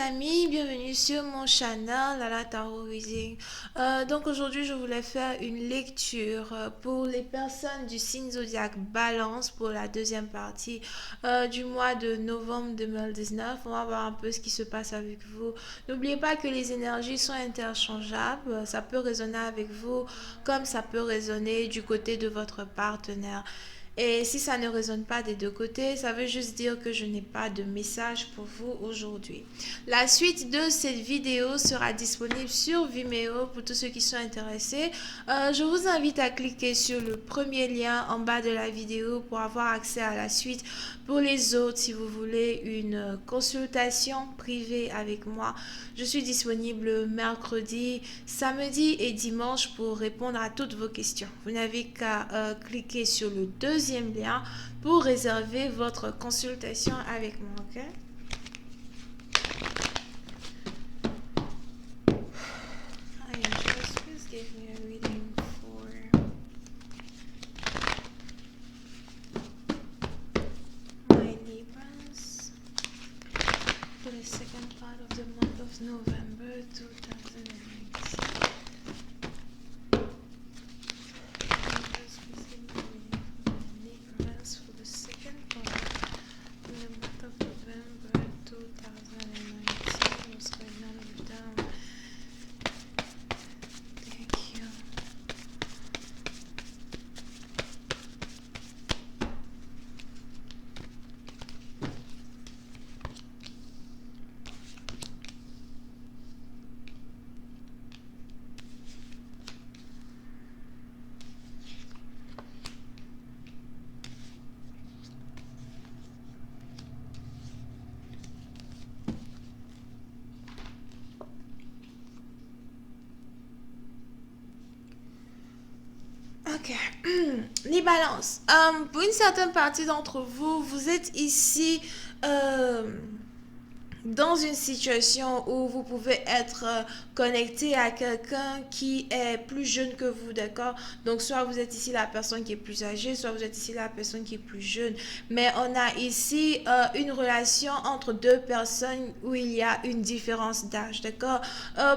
amis, bienvenue sur mon channel Lala Tarot Reading. Donc aujourd'hui je voulais faire une lecture pour les personnes du signe zodiaque Balance pour la deuxième partie du mois de novembre 2019. On va voir un peu ce qui se passe avec vous. N'oubliez pas que les énergies sont interchangeables, ça peut résonner avec vous comme ça peut résonner du côté de votre partenaire. Et si ça ne résonne pas des deux côtés, ça veut juste dire que je n'ai pas de message pour vous aujourd'hui. La suite de cette vidéo sera disponible sur Vimeo pour tous ceux qui sont intéressés. Je vous invite à cliquer sur le premier lien en bas de la vidéo pour avoir accès à la suite. Pour les autres, si vous voulez une consultation privée avec moi, je suis disponible mercredi, samedi et dimanche pour répondre à toutes vos questions. Vous n'avez qu'à cliquer sur le deuxième lien pour réserver votre consultation avec moi, ok? Please give me a reading for my Libras for the second part of the month of November 2019. For the second part in the month of November 2019. What's going on with them? Thank you. Ok, les balances. Pour une certaine partie d'entre vous, vous êtes ici dans une situation où vous pouvez être connecté à quelqu'un qui est plus jeune que vous, d'accord? Donc, soit vous êtes ici la personne qui est plus âgée, soit vous êtes ici la personne qui est plus jeune. Mais on a ici une relation entre deux personnes où il y a une différence d'âge, d'accord?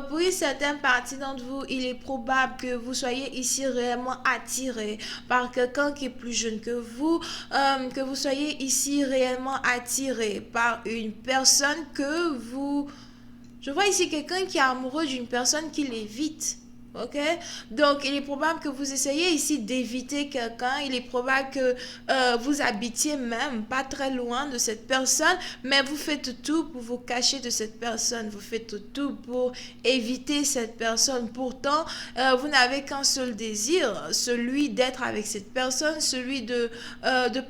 Pour une certaine partie d'entre vous, il est probable que vous soyez ici réellement attiré par quelqu'un qui est plus jeune que vous soyez ici réellement attiré par une personne que vous... Je vois ici quelqu'un qui est amoureux d'une personne qui l'évite. Ok, donc il est probable que vous essayez ici d'éviter quelqu'un. Il est probable que vous habitiez même pas très loin de cette personne, mais vous faites tout pour vous cacher de cette personne. Vous faites tout pour éviter cette personne. Pourtant, vous n'avez qu'un seul désir, celui d'être avec cette personne, celui de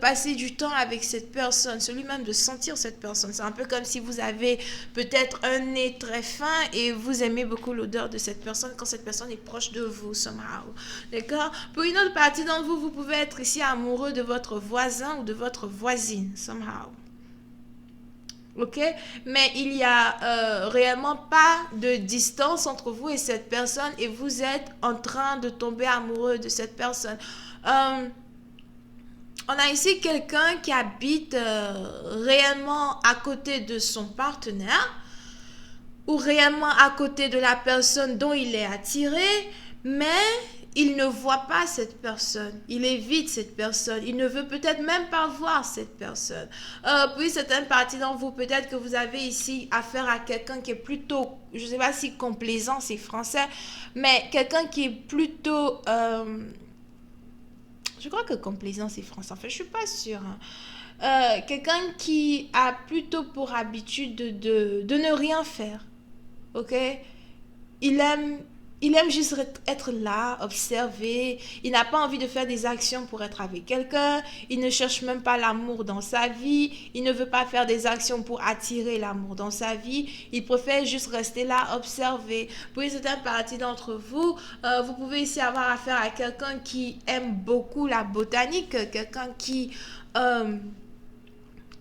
passer du temps avec cette personne, celui même de sentir cette personne. C'est un peu comme si vous avez peut-être un nez très fin et vous aimez beaucoup l'odeur de cette personne quand cette personne est proche de vous, somehow. D'accord? Pour une autre partie d'entre vous, vous pouvez être ici amoureux de votre voisin ou de votre voisine, somehow. Ok, mais il n'y a réellement pas de distance entre vous et cette personne et vous êtes en train de tomber amoureux de cette personne. On a ici quelqu'un qui habite réellement à côté de son partenaire ou réellement à côté de la personne dont il est attiré, mais il ne voit pas cette personne, il évite cette personne, il ne veut peut-être même pas voir cette personne. Puis certaines parties d'entre vous, peut-être que vous avez ici affaire à quelqu'un qui est plutôt, je ne sais pas si complaisant c'est français, mais quelqu'un qui est plutôt... je crois que complaisant c'est français, enfin je suis pas sûre. Quelqu'un qui a plutôt pour habitude de ne rien faire. Ok, il aime il aime juste être là, observer. Il n'a pas envie de faire des actions pour être avec quelqu'un. Il ne cherche même pas l'amour dans sa vie. Il ne veut pas faire des actions pour attirer l'amour dans sa vie. Il préfère juste rester là, observer. Pour une certaine partie d'entre vous, vous pouvez ici avoir affaire à quelqu'un qui aime beaucoup la botanique, quelqu'un euh,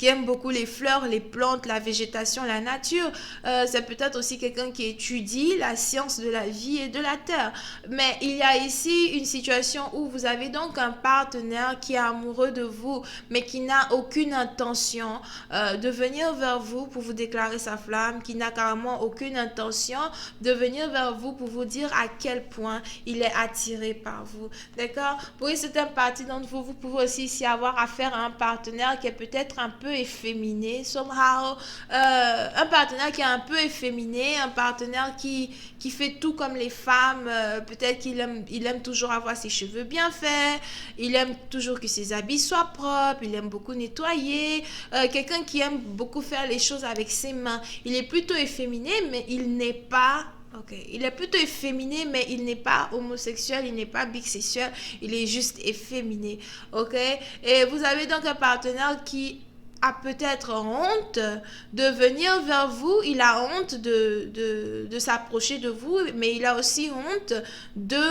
qui aime beaucoup les fleurs, les plantes, la végétation, la nature. C'est peut-être aussi quelqu'un qui étudie la science de la vie et de la terre. Mais il y a ici une situation où vous avez donc un partenaire qui est amoureux de vous, mais qui n'a aucune intention de venir vers vous pour vous déclarer sa flamme, qui n'a carrément aucune intention de venir vers vous pour vous dire à quel point il est attiré par vous. D'accord? Pour une certaine partie d'entre vous, vous pouvez aussi ici avoir affaire à un partenaire qui est peut-être un peu efféminé, somehow. Un partenaire qui est un peu efféminé, un partenaire qui fait tout comme les femmes. Peut-être il aime toujours avoir ses cheveux bien faits, il aime toujours que ses habits soient propres, il aime beaucoup nettoyer. Quelqu'un qui aime beaucoup faire les choses avec ses mains. Il est plutôt efféminé, mais il n'est pas... Ok, il est plutôt efféminé, mais il n'est pas homosexuel, il n'est pas bisexuel, il est juste efféminé. Ok, et vous avez donc un partenaire qui a peut-être honte de venir vers vous, il a honte de s'approcher de vous, mais il a aussi honte de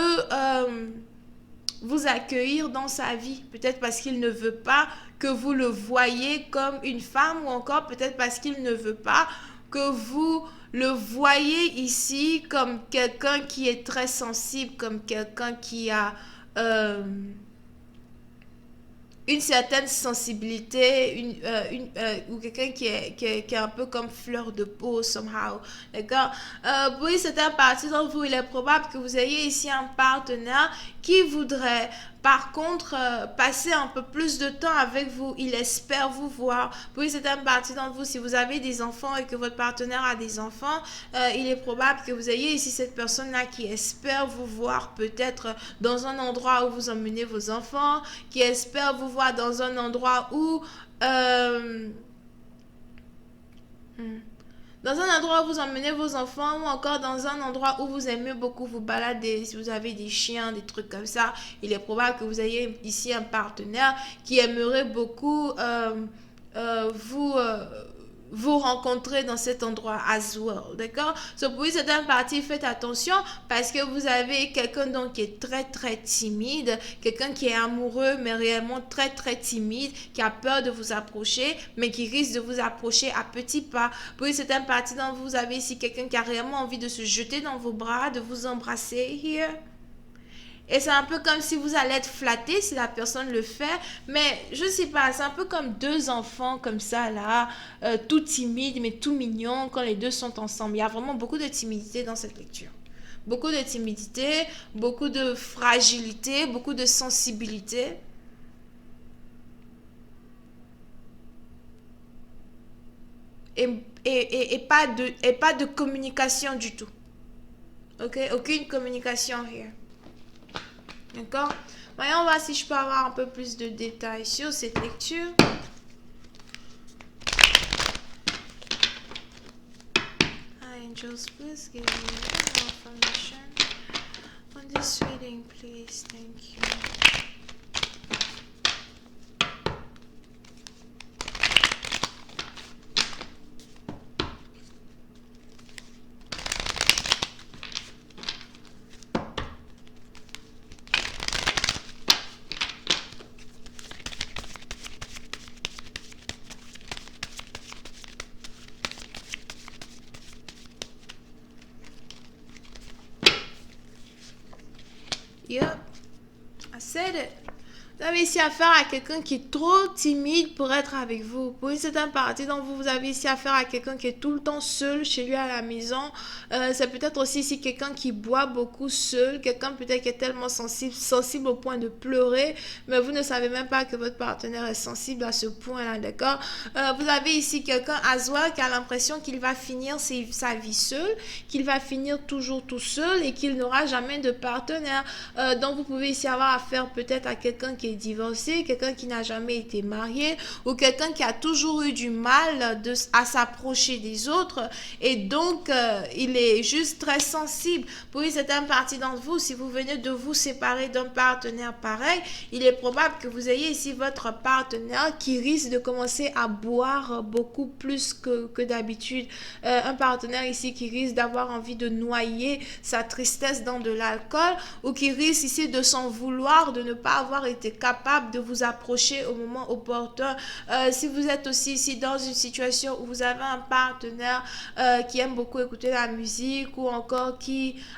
vous accueillir dans sa vie. Peut-être parce qu'il ne veut pas que vous le voyez comme une femme, ou encore peut-être parce qu'il ne veut pas que vous le voyez ici comme quelqu'un qui est très sensible, comme quelqu'un qui a une certaine sensibilité, ou quelqu'un qui est un peu comme fleur de peau, somehow. D'accord? Oui, c'est un parti d'entre vous. Il est probable que vous ayez ici un partenaire qui voudrait, par contre, passer un peu plus de temps avec vous. Il espère vous voir. Oui, c'est un parti d'entre vous. Si vous avez des enfants et que votre partenaire a des enfants, il est probable que vous ayez ici cette personne-là qui espère vous voir peut-être dans un endroit où vous emmenez vos enfants, qui espère vous voir dans un endroit où dans un endroit où vous emmenez vos enfants, ou encore dans un endroit où vous aimez beaucoup vous balader, si vous avez des chiens, des trucs comme ça, il est probable que vous ayez ici un partenaire qui aimerait beaucoup vous vous rencontrer dans cet endroit as well, d'accord? So, pour certaines parties, faites attention parce que vous avez quelqu'un donc qui est très très timide, quelqu'un qui est amoureux mais réellement très très timide, qui a peur de vous approcher mais qui risque de vous approcher à petits pas. Pour certaines parties d'entre vous, vous avez ici quelqu'un qui a réellement envie de se jeter dans vos bras, de vous embrasser here. Et c'est un peu comme si vous allez être flatté si la personne le fait. Mais je sais pas, c'est un peu comme deux enfants comme ça là, tout timides mais tout mignons quand les deux sont ensemble. Il y a vraiment beaucoup de timidité dans cette lecture. Beaucoup de timidité, beaucoup de fragilité, beaucoup de sensibilité. Et, et pas de communication du tout. Ok? Aucune communication here. D'accord? Voyons voir si je peux avoir un peu plus de détails sur cette lecture. Angels, please give me more information on this reading, please. Thank you. Yep, I said it. Vous avez ici affaire à quelqu'un qui est trop timide pour être avec vous. Pour une certaine partie d'entre vous, vous avez ici affaire à quelqu'un qui est tout le temps seul chez lui à la maison. C'est peut-être aussi ici quelqu'un qui boit beaucoup seul. Quelqu'un peut-être qui est tellement sensible au point de pleurer. Mais vous ne savez même pas que votre partenaire est sensible à ce point-là, d'accord? Vous avez ici quelqu'un, Azwa, qui a l'impression qu'il va finir sa vie seul, qu'il va finir toujours tout seul et qu'il n'aura jamais de partenaire. Donc vous pouvez ici avoir affaire peut-être à quelqu'un qui est divorcé, quelqu'un qui n'a jamais été marié, ou quelqu'un qui a toujours eu du mal à s'approcher des autres, et donc il est juste très sensible. Pour une certaine partie d'entre vous, si vous venez de vous séparer d'un partenaire pareil, il est probable que vous ayez ici votre partenaire qui risque de commencer à boire beaucoup plus que d'habitude. Un partenaire ici qui risque d'avoir envie de noyer sa tristesse dans de l'alcool, ou qui risque ici de s'en vouloir de ne pas avoir été capable de vous approcher au moment opportun. Si vous êtes aussi ici dans une situation où vous avez un partenaire qui aime beaucoup écouter la musique ou encore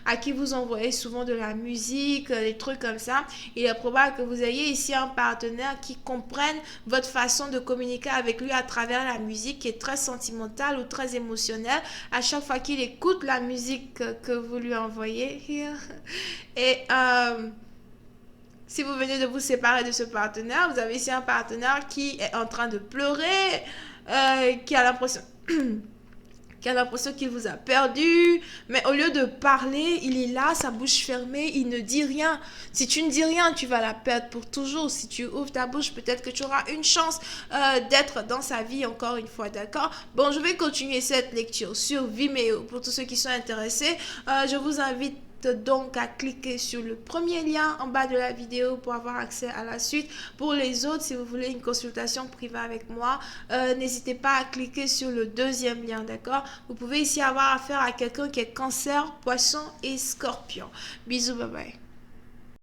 à qui vous envoyez souvent de la musique, des trucs comme ça, il est probable que vous ayez ici un partenaire qui comprenne votre façon de communiquer avec lui à travers la musique, qui est très sentimentale ou très émotionnelle à chaque fois qu'il écoute la musique que vous lui envoyez. Et si vous venez de vous séparer de ce partenaire, vous avez ici un partenaire qui est en train de pleurer, qui a l'impression qu'il vous a perdu, mais au lieu de parler, il est là, sa bouche fermée, il ne dit rien. Si tu ne dis rien, tu vas la perdre pour toujours. Si tu ouvres ta bouche, peut-être que tu auras une chance d'être dans sa vie encore une fois, d'accord? Bon, je vais continuer cette lecture sur Vimeo pour tous ceux qui sont intéressés. Je vous invite donc à cliquer sur le premier lien en bas de la vidéo pour avoir accès à la suite. Pour les autres, si vous voulez une consultation privée avec moi, n'hésitez pas à cliquer sur le deuxième lien, d'accord? Vous pouvez ici avoir affaire à quelqu'un qui est Cancer, Poisson et Scorpion. Bisous, bye bye.